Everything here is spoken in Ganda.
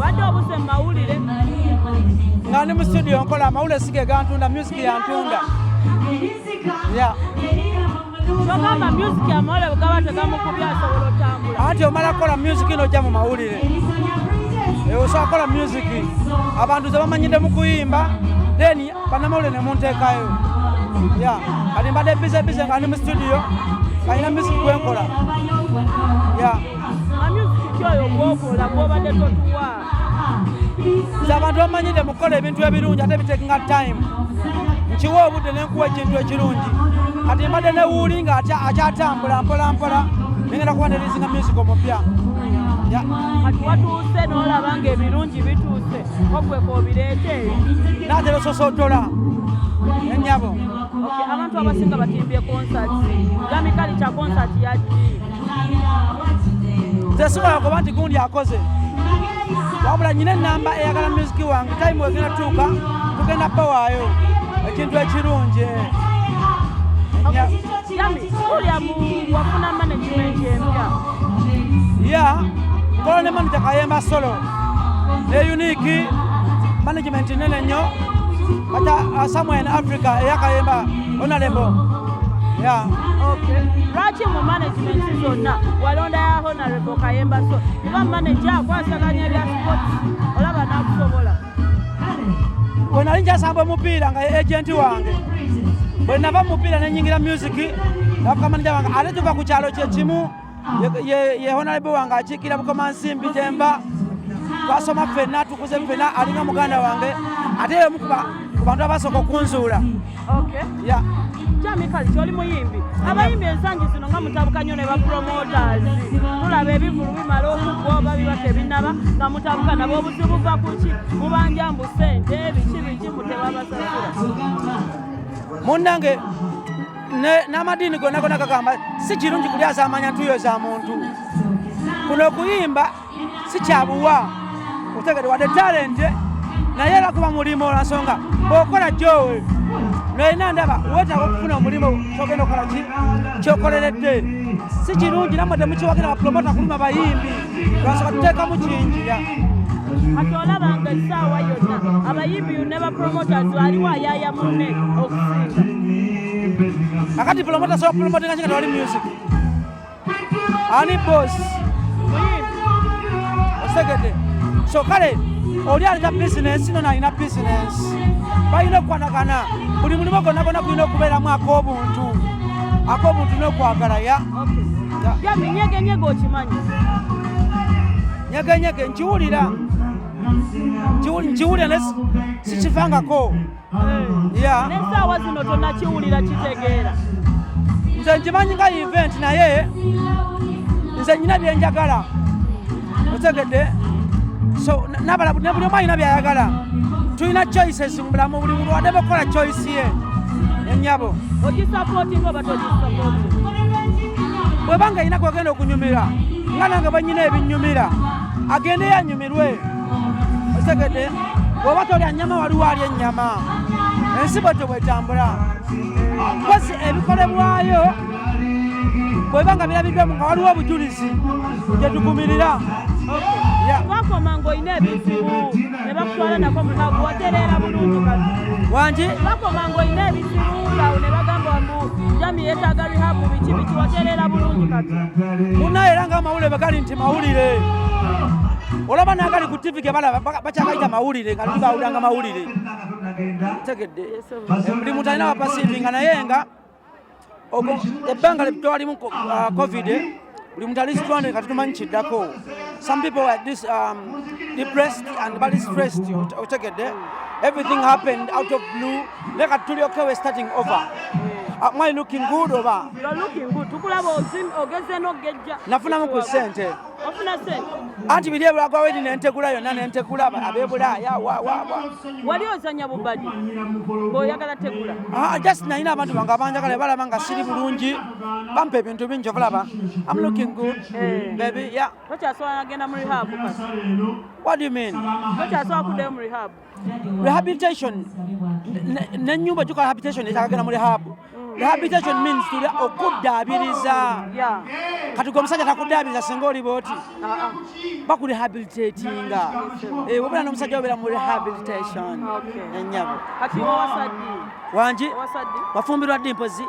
Wadde obuse mawulire. Nga ndi mu studio nkola amawulire sige gantunda music yantunda. Yeah. Kyogamba music amawulire bwegaba tegamukubya asobola otambula. Ati omala kukola music n'ojja mu mawulire. Osobola kukola music abantu ze bamanyidde mu kuyimba then bannamawulire ne munteekayo. Yeah. Kati mbadde bize nga ndi mu studio kalina music gwenkola. Yeah. Music kyoyo gwokola gwobadde totuwa. Abantu bamanyidde mu kukola ebintu ebirungi ate bitekinga time. Nkiwa obudde ne nkuwa ekintu ekirungi. Kati mbadde ne wuuli nga akyatambula mpola ngenda kuwanirizinga music omupya. Kati watuuse n'olaba ng'ebirungi bituuse okweka obireete naatera ososotola ennyabo. Abantu abasinga batimbye konsati gamikali kya konsati yaki nze sisobola kuba nti gundi akoze wabula nyina ennamba eyagala music wange time wegenda tuuka tugenda bawaayo ekintu ekirungi. olya wafuna management empya. Kola ne manager Kayemba solo ne unique management nene nnyo kata somewhere in Africa eya Kayemba honorable. Lwaki mu management zonna walonda ya honorable Kayemba so iba manager akwasaganya bya sports olaba nakusobola. Bwe nali njasamba mupiira nga agent wange bwe nava mupiira nenyingira music nafuka manager wange ate tuva ku kyalo kyekimu ye honorable wange akiikira Bukomansimbi Demba twasoma ffenna tukuze ffenna alinga muganda wange ate emu ku bantu abasooka okunzuula. Jamikali kyoli muyimbi abayimbi ensangi zino nga mutabuka nnyo ne bapromoters tulaba ebivulu bimala okugoba biba tebinaba nga mutabuka nabo obuzibu buva kuki mubanja mbu ssente biki mutebabasasula. Munnange n'amadiini gonna gagamba si kirungi kulyaza amanya ntuyo za muntu. Kuno okuyimba si kyabuwa otegede wadde talente naye era kuba mulimu olwansonga bw'okola gyowe nolina ndaba weetaaga okufuna omulimu kyogenda okola ki kyokoleredde. Si kirungi nammwe temukiwagira bapromota kuluma bayimbi lwansonga tuteekamu kinjira. Ati olabanga essaawa yonna abayimbi ne bapromoters aliwo ayaaya munne okusinga. Akati promota so promotinga kinga tewali music. Ani boss muyimbi osegede so kale oli alina business nona alina business balina okwanagana buli mulimu gonna kulina okubeeramu ak'obuntu n'okwagala. Jami nyegenyege okimanyi? Nyegenyege nkiwulira sikivangako. N'essaawa zino tonnakiwulira kitegeera. Nze nkimanyi nga event naye nze nyina byenjagala otegedde so ne buli omu alina byayagala. Tulina choices mu bulamu buli muntu wadde bakola choice ye ennyabo. Ogisapootinga oba togisapootinga? Bwebanga alina kwegenda okunyumira nga nange bwenyina ebinnyumira agende yanyumirwe otegedde. Bw'oba tolya nnyama waliwo alya ennyama ensi bwetyo bwetambula mpozi ebikolebwayo bwebanga birabiddwamu nga waliwo obujulizi gye tugumirira. Bakoma ng'olina ebizibu ne bakutwala nako mukago watereera bulungi kati. Wangi? Bakoma ng'olina ebizibu awo ne bagamba mbu Jami yeetaaga bihabu biki watereera bulungi kati. Munaye era nga amawulire bwe gali nti mawulire. Olaba nagali ku TV ge balaba bakyagayita mawulire nga luli bawuliranga mawulire. Tegedde. Buli muntu alina bapasiivinga naye nga ebbanga lye twalimu COVID buli muntu ali stranded kati tumanyi kiddako. Some people were depressed and very stressed. Otegedde. Everything happened out of blue. Leka tuli okay, we're starting over. Am I looking good oba? You're looking good. Tukulaba ogeze n'ogejja. Nafunamu ku ssente. Ofuna ssente? Anti biri ebulagwa wedi n'entegula yonna n'entegula ab'ebulaaya wa. Wali ozannya bubadi bw'oyagala tegula? Just nalina abantu bange abanjagala balaba nga siri bulungi bampa ebintu bingi obulaba. I'm looking good, baby, yeah. Tokyasobola nagenda mu rehab kati? What do you mean? Tokyasobola kuddayo mu rehab? Rehabilitation n'ennyumba gikola rehabilitation ekyagagenda mu rehab Rehabilitation means to okuddaabiriza. Yeah. Kati gwe omusajja takuddaabiriza singa oli bw'oti. Bakurehabilitatinga. Wabula n'omusajja obeera mu rehabilitation. Ennyabo. Kati owasadde. Wangi? Wafumbirwa ddi mpozi?